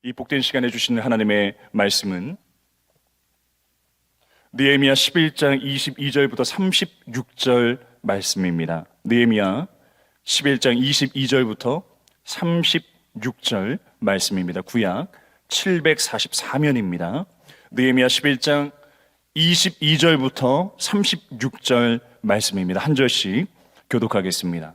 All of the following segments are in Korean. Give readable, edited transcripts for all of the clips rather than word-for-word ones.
이 복된 시간에 주시는 하나님의 말씀은 느헤미야 11장 22절부터 36절 말씀입니다. 느헤미야 11장 22절부터 36절 말씀입니다. 구약 744년입니다. 느헤미야 11장 22절부터 36절 말씀입니다. 한 절씩 교독하겠습니다.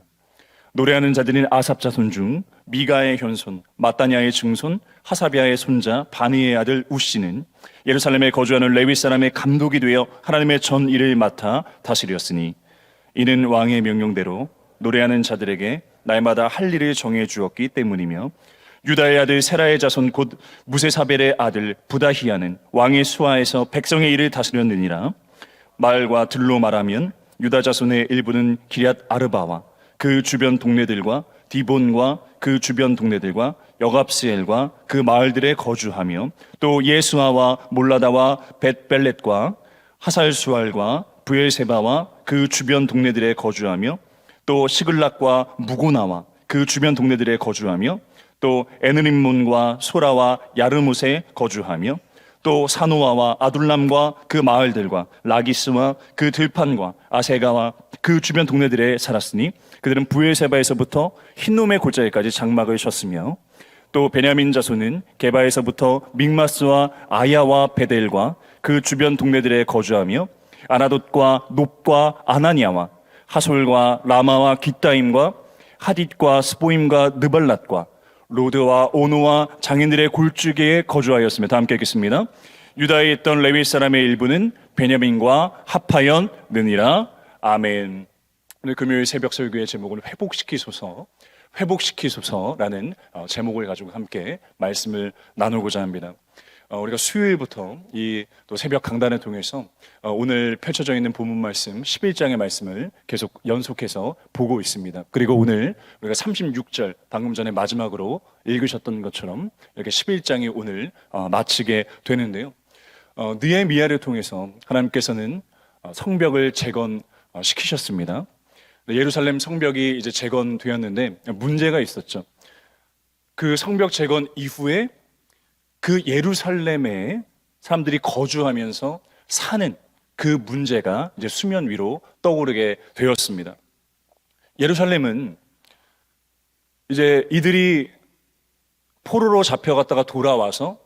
노래하는 자들인 아삽 자손 중 미가의 현손, 마따냐의 증손, 하사비아의 손자 바니의 아들 우시는 예루살렘에 거주하는 레위 사람의 감독이 되어 하나님의 전 일을 맡아 다스렸으니 이는 왕의 명령대로 노래하는 자들에게 날마다 할 일을 정해 주었기 때문이며 유다의 아들 세라의 자손 곧 무세사벨의 아들 부다히야는 왕의 수하에서 백성의 일을 다스렸느니라. 말과 들로 말하면 유다 자손의 일부는 기럇 아르바와 그 주변 동네들과 디본과 그 주변 동네들과 여갑스엘과 그 마을들에 거주하며 또 예수아와 몰라다와 벳벨렛과 하살수알과 부엘세바와 그 주변 동네들에 거주하며 또 시글락과 무고나와 그 주변 동네들에 거주하며 또 에느림몬과 소라와 야르못에 거주하며 또 사노아와 아둘람과 그 마을들과 라기스와 그 들판과 아세가와 그 주변 동네들에 살았으니 그들은 부엘세바에서부터 흰놈의 골짜기까지 장막을 쳤으며 또 베냐민 자손은 게바에서부터 믹마스와 아야와 베델과 그 주변 동네들에 거주하며 아나돗과 놉과 아나니아와 하솔과 라마와 기타임과 하딧과 스보임과 느발랏과 로드와 오노와 장인들의 골짜기에 거주하였으며 다 함께 읽겠습니다. 유다에 있던 레위 사람의 일부는 베냐민과 합하였느니라. 아멘. 오늘 금요일 새벽 설교의 제목은 회복시키소서라는 제목을 가지고 함께 말씀을 나누고자 합니다. 우리가 수요일부터 이 또 새벽 강단을 통해서 오늘 펼쳐져 있는 본문 말씀 11장의 말씀을 계속 연속해서 보고 있습니다. 그리고 오늘 우리가 36절 방금 전에 마지막으로 읽으셨던 것처럼 이렇게 11장이 오늘 마치게 되는데요. 느헤미야를 통해서 하나님께서는 성벽을 재건시키셨습니다. 예루살렘 성벽이 이제 재건되었는데 문제가 있었죠. 그 성벽 재건 이후에 그 예루살렘에 사람들이 거주하면서 사는 그 문제가 이제 수면 위로 떠오르게 되었습니다. 예루살렘은 이제 이들이 포로로 잡혀갔다가 돌아와서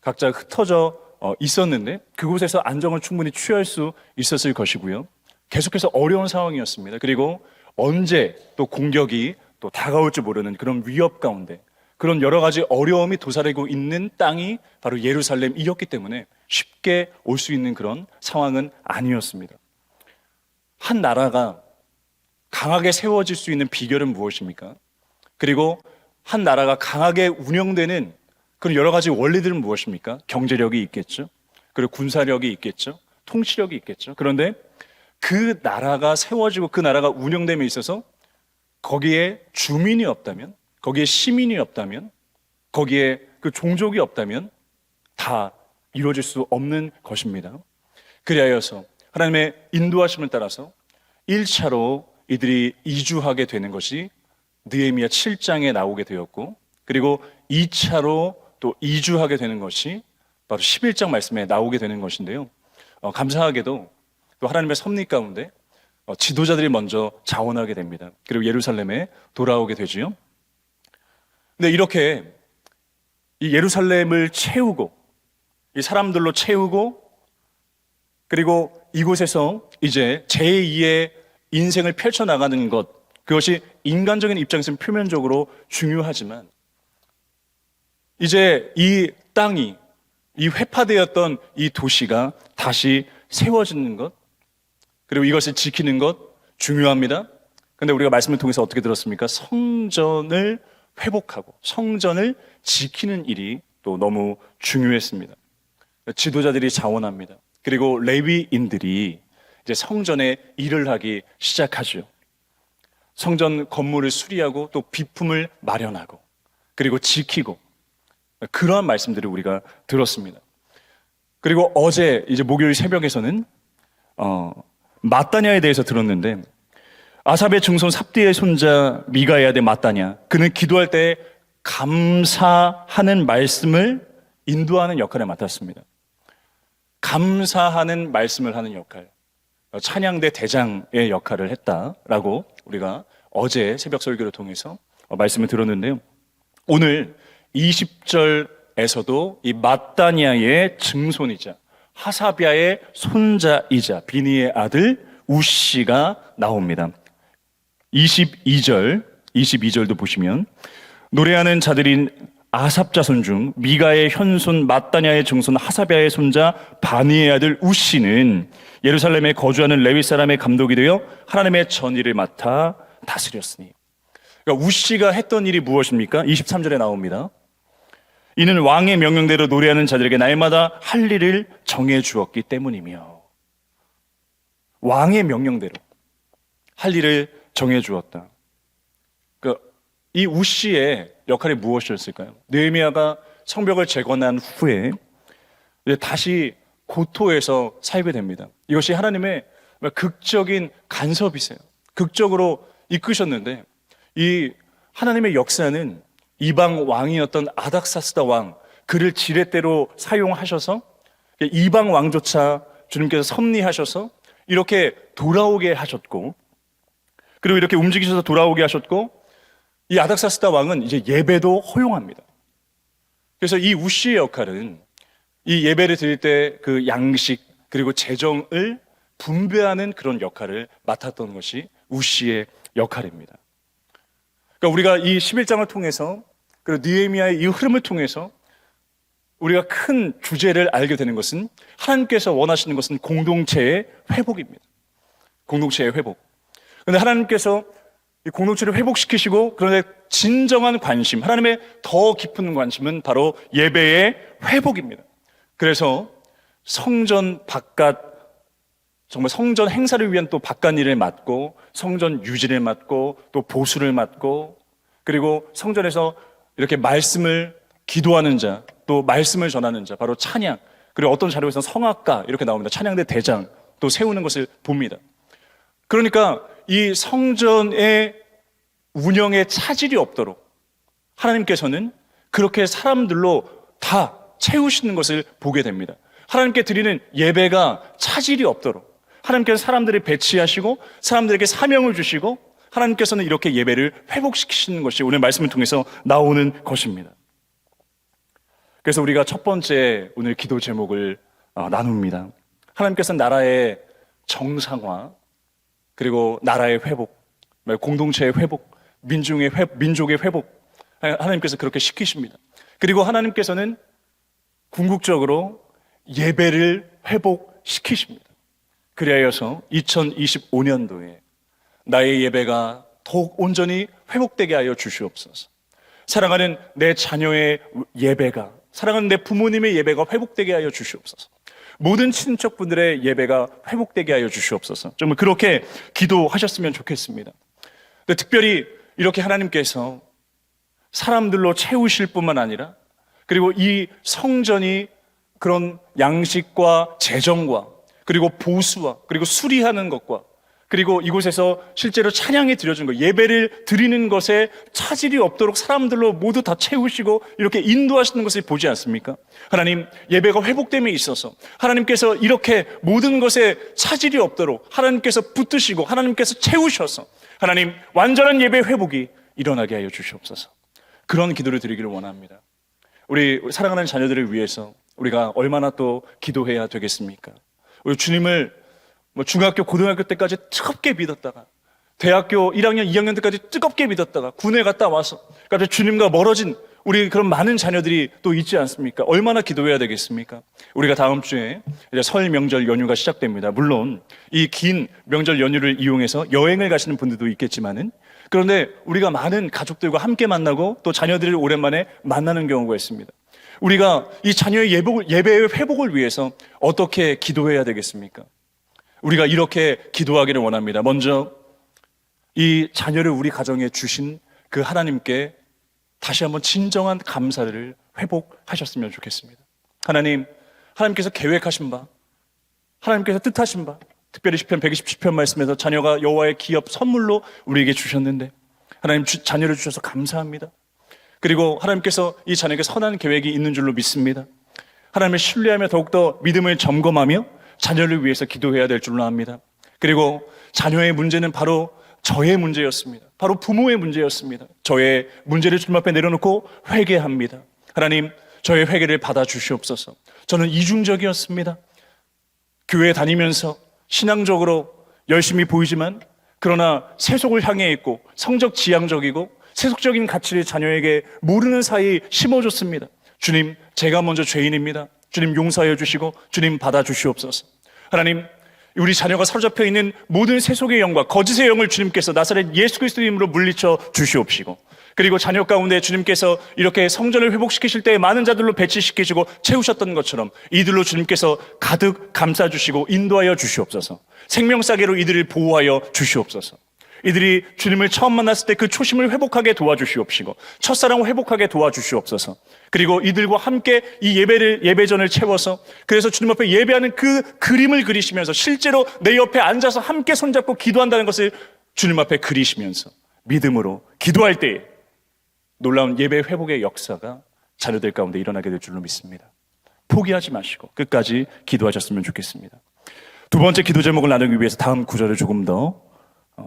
각자 흩어져 있었는데 그곳에서 안정을 충분히 취할 수 있었을 것이고요. 계속해서 어려운 상황이었습니다. 그리고 언제 또 공격이 또 다가올지 모르는 그런 위협 가운데 그런 여러 가지 어려움이 도사리고 있는 땅이 바로 예루살렘이었기 때문에 쉽게 올 수 있는 그런 상황은 아니었습니다. 한 나라가 강하게 세워질 수 있는 비결은 무엇입니까? 그리고 한 나라가 강하게 운영되는 그런 여러 가지 원리들은 무엇입니까? 경제력이 있겠죠. 그리고 군사력이 있겠죠. 통치력이 있겠죠. 그런데 그 나라가 세워지고 그 나라가 운영됨에 있어서 거기에 주민이 없다면, 거기에 시민이 없다면, 거기에 그 종족이 없다면 다 이루어질 수 없는 것입니다. 그리하여서 하나님의 인도하심을 따라서 1차로 이들이 이주하게 되는 것이 느헤미야 7장에 나오게 되었고, 그리고 2차로 또 이주하게 되는 것이 바로 11장 말씀에 나오게 되는 것인데요. 감사하게도 또 하나님의 섭리 가운데 지도자들이 먼저 자원하게 됩니다. 그리고 예루살렘에 돌아오게 되지요. 근데 이렇게 이 예루살렘을 채우고 이 사람들로 채우고 그리고 이곳에서 이제 제2의 인생을 펼쳐나가는 것, 그것이 인간적인 입장에서는 표면적으로 중요하지만 이제 이 땅이, 이 회파되었던 이 도시가 다시 세워지는 것, 그리고 이것을 지키는 것 중요합니다. 그런데 우리가 말씀을 통해서 어떻게 들었습니까? 성전을 회복하고 성전을 지키는 일이 또 너무 중요했습니다. 지도자들이 자원합니다. 그리고 레위인들이 이제 성전에 일을 하기 시작하죠. 성전 건물을 수리하고 또 비품을 마련하고 그리고 지키고 그러한 말씀들을 우리가 들었습니다. 그리고 어제 이제 목요일 새벽에서는 마따냐에 대해서 들었는데 아삽의 증손 삽디의 손자 미가의 아들 마따냐, 그는 기도할 때 감사하는 말씀을 인도하는 역할을 맡았습니다. 감사하는 말씀을 하는 역할, 찬양대 대장의 역할을 했다라고 우리가 어제 새벽 설교를 통해서 말씀을 들었는데요. 오늘 20절에서도 이 마따니아의 증손이자 하사비아의 손자이자 비니의 아들 우시가 나옵니다. 22절도 보시면 노래하는 자들인 아삽 자손 중 미가의 현손 마따냐의 증손 하사비아의 손자 바니의 아들 우시는 예루살렘에 거주하는 레위 사람의 감독이 되어 하나님의 전일을 맡아 다스렸으니. 그러니까 우시가 했던 일이 무엇입니까? 23절에 나옵니다. 이는 왕의 명령대로 노래하는 자들에게 날마다 할 일을 정해 주었기 때문이며. 왕의 명령대로 할 일을 정해 주었다. 이 우시의 역할이 무엇이었을까요? 느헤미야가 성벽을 재건한 후에 다시 고토에서 살게 됩니다. 이것이 하나님의 극적인 간섭이세요. 극적으로 이끄셨는데 이 하나님의 역사는 이방 왕이었던 아닥사스다 왕, 그를 지렛대로 사용하셔서 이방 왕조차 주님께서 섭리하셔서 이렇게 돌아오게 하셨고, 그리고 이렇게 움직이셔서 돌아오게 하셨고, 이 아닥사스다 왕은 이제 예배도 허용합니다. 그래서 이 우시의 역할은 이 예배를 드릴 때 그 양식 그리고 재정을 분배하는 그런 역할을 맡았던 것이 우시의 역할입니다. 그러니까 우리가 이 11장을 통해서 그리고 느헤미야의 이 흐름을 통해서 우리가 큰 주제를 알게 되는 것은 하나님께서 원하시는 것은 공동체의 회복입니다. 공동체의 회복. 그런데 하나님께서 이 공동체를 회복시키시고, 그런데 진정한 관심, 하나님의 더 깊은 관심은 바로 예배의 회복입니다. 그래서 성전 바깥, 정말 성전 행사를 위한 또 바깥 일을 맡고, 성전 유지를 맡고, 또 보수를 맡고, 그리고 성전에서 이렇게 말씀을 기도하는 자, 또 말씀을 전하는 자, 바로 찬양, 그리고 어떤 자료에서 성악가 이렇게 나옵니다. 찬양대 대장 또 세우는 것을 봅니다. 그러니까 이 성전의 운영에 차질이 없도록 하나님께서는 그렇게 사람들로 다 채우시는 것을 보게 됩니다. 하나님께 드리는 예배가 차질이 없도록 하나님께서 사람들을 배치하시고 사람들에게 사명을 주시고 하나님께서는 이렇게 예배를 회복시키시는 것이 오늘 말씀을 통해서 나오는 것입니다. 그래서 우리가 첫 번째 오늘 기도 제목을 나눕니다. 하나님께서는 나라의 정상화, 그리고 나라의 회복, 공동체의 회복, 민족의 회복, 하나님께서 그렇게 시키십니다. 그리고 하나님께서는 궁극적으로 예배를 회복시키십니다. 그리하여서 2025년도에 나의 예배가 더욱 온전히 회복되게 하여 주시옵소서. 사랑하는 내 자녀의 예배가, 사랑하는 내 부모님의 예배가 회복되게 하여 주시옵소서. 모든 친척분들의 예배가 회복되게 하여 주시옵소서. 정말 그렇게 기도하셨으면 좋겠습니다. 근데 특별히 이렇게 하나님께서 사람들로 채우실 뿐만 아니라, 그리고 이 성전이 그런 양식과 재정과 그리고 보수와 그리고 수리하는 것과 그리고 이곳에서 실제로 찬양이 드려진 것, 예배를 드리는 것에 차질이 없도록 사람들로 모두 다 채우시고 이렇게 인도하시는 것을 보지 않습니까? 하나님, 예배가 회복됨에 있어서 하나님께서 이렇게 모든 것에 차질이 없도록 하나님께서 붙드시고 하나님께서 채우셔서 하나님, 완전한 예배 회복이 일어나게 하여 주시옵소서. 그런 기도를 드리기를 원합니다. 우리 사랑하는 자녀들을 위해서 우리가 얼마나 또 기도해야 되겠습니까? 우리 주님을 중학교, 고등학교 때까지 뜨겁게 믿었다가 대학교 1학년, 2학년 때까지 뜨겁게 믿었다가 군에 갔다 와서 갑자기 주님과 멀어진 우리 그런 많은 자녀들이 또 있지 않습니까? 얼마나 기도해야 되겠습니까? 우리가 다음 주에 이제 설 명절 연휴가 시작됩니다. 물론 이 긴 명절 연휴를 이용해서 여행을 가시는 분들도 있겠지만은, 그런데 우리가 많은 가족들과 함께 만나고 또 자녀들을 오랜만에 만나는 경우가 있습니다. 우리가 이 자녀의 예배의 회복을 위해서 어떻게 기도해야 되겠습니까? 우리가 이렇게 기도하기를 원합니다. 먼저 이 자녀를 우리 가정에 주신 그 하나님께 다시 한번 진정한 감사를 회복하셨으면 좋겠습니다. 하나님, 하나님께서 계획하신 바, 하나님께서 뜻하신 바, 특별히 시편 120편 말씀에서 자녀가 여호와의 기업 선물로 우리에게 주셨는데 하나님, 자녀를 주셔서 감사합니다. 그리고 하나님께서 이 자녀에게 선한 계획이 있는 줄로 믿습니다. 하나님을 신뢰하며 더욱더 믿음을 점검하며 자녀를 위해서 기도해야 될 줄로 압니다. 그리고 자녀의 문제는 바로 저의 문제였습니다. 바로 부모의 문제였습니다. 저의 문제를 주님 앞에 내려놓고 회개합니다. 하나님, 저의 회개를 받아주시옵소서. 저는 이중적이었습니다. 교회 다니면서 신앙적으로 열심히 보이지만 그러나 세속을 향해 있고 성적 지향적이고 세속적인 가치를 자녀에게 모르는 사이 심어줬습니다. 주님, 제가 먼저 죄인입니다. 주님 용서해 주시고 주님 받아주시옵소서. 하나님, 우리 자녀가 사로잡혀 있는 모든 세속의 영과 거짓의 영을 주님께서 나사렛 예수 그리스도 이름으로 물리쳐 주시옵시고, 그리고 자녀 가운데 주님께서 이렇게 성전을 회복시키실 때 많은 자들로 배치시키시고 채우셨던 것처럼 이들로 주님께서 가득 감싸주시고 인도하여 주시옵소서. 생명싸개로 이들을 보호하여 주시옵소서. 이들이 주님을 처음 만났을 때 그 초심을 회복하게 도와주시옵시고 첫사랑을 회복하게 도와주시옵소서. 그리고 이들과 함께 이 예배전을 채워서 그래서 주님 앞에 예배하는 그 그림을 그리시면서 실제로 내 옆에 앉아서 함께 손잡고 기도한다는 것을 주님 앞에 그리시면서 믿음으로 기도할 때에 놀라운 예배 회복의 역사가 자녀들 가운데 일어나게 될 줄로 믿습니다. 포기하지 마시고 끝까지 기도하셨으면 좋겠습니다. 두 번째 기도 제목을 나누기 위해서 다음 구절을 조금 더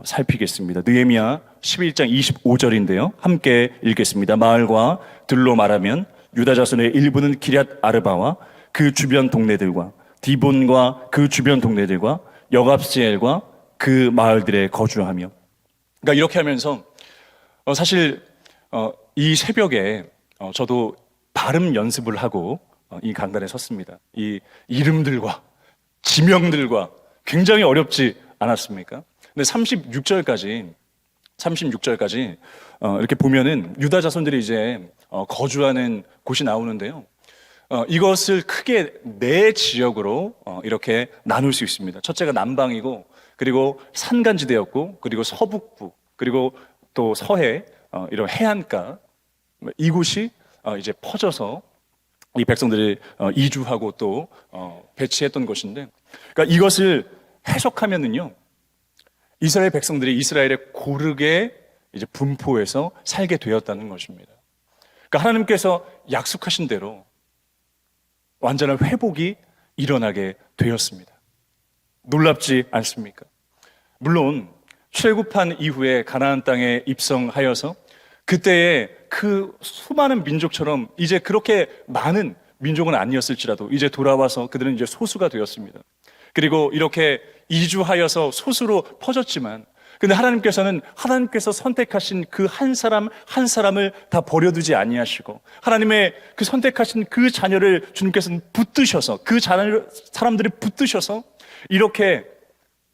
살피겠습니다. 느헤미야 11장 25절인데요. 함께 읽겠습니다. 마을과 들로 말하면 유다 자손의 일부는 기럇 아르바와 그 주변 동네들과 디본과 그 주변 동네들과 여갑스엘과 그 마을들에 거주하며. 그러니까 이렇게 하면서 사실 이 새벽에 저도 발음 연습을 하고 이 강단에 섰습니다. 이 이름들과 지명들과 굉장히 어렵지 않았습니까? 근데 36절까지 이렇게 보면은 유다 자손들이 이제 거주하는 곳이 나오는데요. 이것을 크게 네 지역으로 이렇게 나눌 수 있습니다. 첫째가 남방이고, 그리고 산간지대였고, 그리고 서북부, 그리고 또 서해, 이런 해안가, 이곳이 이제 퍼져서 이 백성들이 이주하고 또 배치했던 것인데, 그러니까 이것을 해석하면은요, 이스라엘 백성들이 이스라엘에 고르게 이제 분포해서 살게 되었다는 것입니다. 그러니까 하나님께서 약속하신 대로 완전한 회복이 일어나게 되었습니다. 놀랍지 않습니까? 물론 출애굽한 이후에 가나안 땅에 입성하여서 그때의 그 수많은 민족처럼 이제 그렇게 많은 민족은 아니었을지라도 이제 돌아와서 그들은 이제 소수가 되었습니다. 그리고 이렇게 이주하여서 소수로 퍼졌지만, 근데 하나님께서 선택하신 그 한 사람 한 사람을 다 버려두지 아니하시고 하나님의 그 선택하신 그 자녀를 주님께서는 붙드셔서 그 사람들을 붙드셔서 이렇게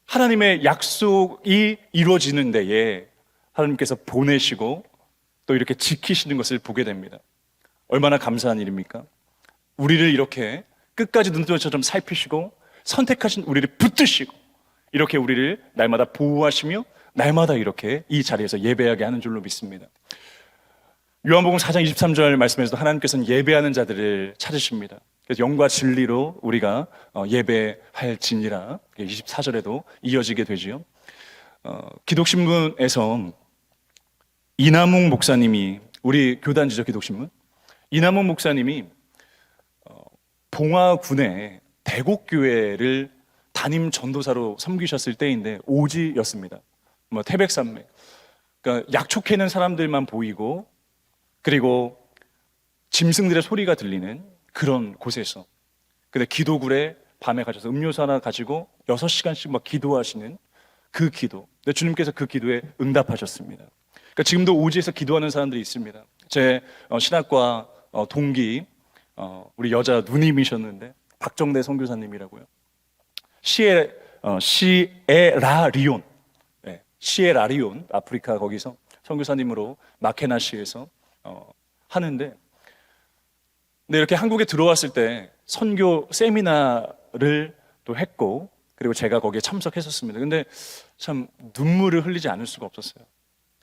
하나님의 약속이 이루어지는 데에 하나님께서 보내시고 또 이렇게 지키시는 것을 보게 됩니다. 얼마나 감사한 일입니까? 우리를 이렇게 끝까지 눈동자처럼 살피시고 선택하신 우리를 붙드시고 이렇게 우리를 날마다 보호하시며 날마다 이렇게 이 자리에서 예배하게 하는 줄로 믿습니다. 요한복음 4장 23절 말씀에서도 하나님께서는 예배하는 자들을 찾으십니다. 그래서 영과 진리로 우리가 예배할지니라 24절에도 이어지게 되지요. 기독신문에서 이남욱 목사님이, 우리 교단지죠 기독신문, 이남욱 목사님이 봉화군의 대곡교회를 담임 전도사로 섬기셨을 때인데 오지였습니다. 태백산맥, 그러니까 약촉해는 사람들만 보이고 그리고 짐승들의 소리가 들리는 그런 곳에서, 근데 기도굴에 밤에 가셔서 음료수 하나 가지고 6시간씩 막 기도하시는 그 기도, 근데 주님께서 그 기도에 응답하셨습니다. 그러니까 지금도 오지에서 기도하는 사람들이 있습니다. 제 신학과 동기 우리 여자 누님이셨는데 박정대 선교사님이라고요. 시에라리온, 시에라리온 아프리카 거기서 선교사님으로 마케나시에서 하는데, 근데 이렇게 한국에 들어왔을 때 선교 세미나를 또 했고, 그리고 제가 거기에 참석했었습니다. 근데 참 눈물을 흘리지 않을 수가 없었어요.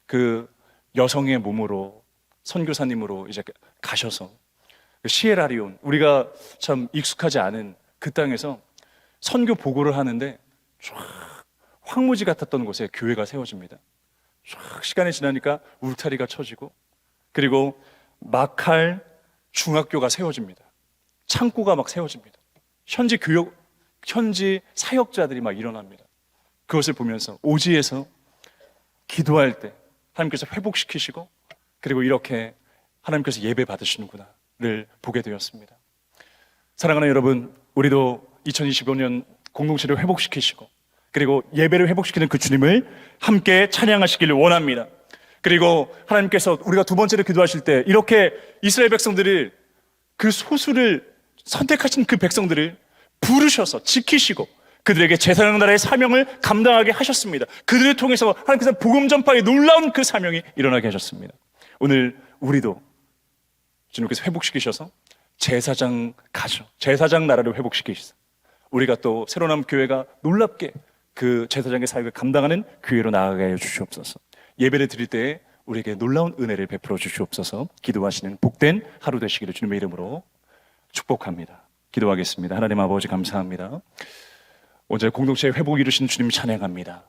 그 여성의 몸으로 선교사님으로 이제 가셔서 시에라리온, 우리가 참 익숙하지 않은 그 땅에서 선교 보고를 하는데 쫙 황무지 같았던 곳에 교회가 세워집니다. 쫙 시간이 지나니까 울타리가 쳐지고, 그리고 막할 중학교가 세워집니다. 창고가 막 세워집니다. 현지 사역자들이 막 일어납니다. 그것을 보면서 오지에서 기도할 때 하나님께서 회복시키시고, 그리고 이렇게 하나님께서 예배 받으시는구나를 보게 되었습니다. 사랑하는 여러분, 우리도 2025년 공동체를 회복시키시고, 그리고 예배를 회복시키는 그 주님을 함께 찬양하시기를 원합니다. 그리고 하나님께서 우리가 두 번째로 기도하실 때 이렇게 이스라엘 백성들을, 그 소수를 선택하신 그 백성들을 부르셔서 지키시고 그들에게 제사장 나라의 사명을 감당하게 하셨습니다. 그들을 통해서 하나님께서 복음 전파의 놀라운 그 사명이 일어나게 하셨습니다. 오늘 우리도 주님께서 회복시키셔서 제사장 가정, 제사장 나라를 회복시키셔서 우리가 또 새로운 교회가 놀랍게 그 제사장의 사역을 감당하는 교회로 나아가게 해 주시옵소서. 예배를 드릴 때에 우리에게 놀라운 은혜를 베풀어 주시옵소서. 기도하시는 복된 하루 되시기를 주님의 이름으로 축복합니다. 기도하겠습니다. 하나님 아버지 감사합니다. 오늘 공동체의 회복 이루신 주님 찬양합니다.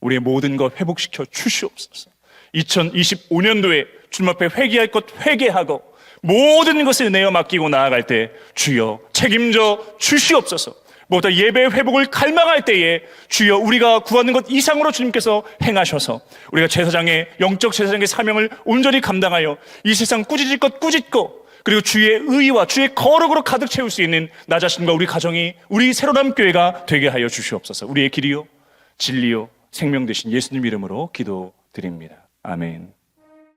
우리의 모든 것 회복시켜 주시옵소서. 2025년도에 주님 앞에 회개할 것 회개하고 모든 것을 내어 맡기고 나아갈 때 주여 책임져 주시옵소서. 무엇보다 예배의 회복을 갈망할 때에 주여 우리가 구하는 것 이상으로 주님께서 행하셔서 우리가 제사장의 영적 제사장의 사명을 온전히 감당하여 이 세상 꾸짖을 것 꾸짖고, 그리고 주의 의와 주의 거룩으로 가득 채울 수 있는 나 자신과 우리 가정이, 우리 새로운 교회가 되게 하여 주시옵소서. 우리의 길이요 진리요 생명 되신 예수님 이름으로 기도드립니다. 아멘.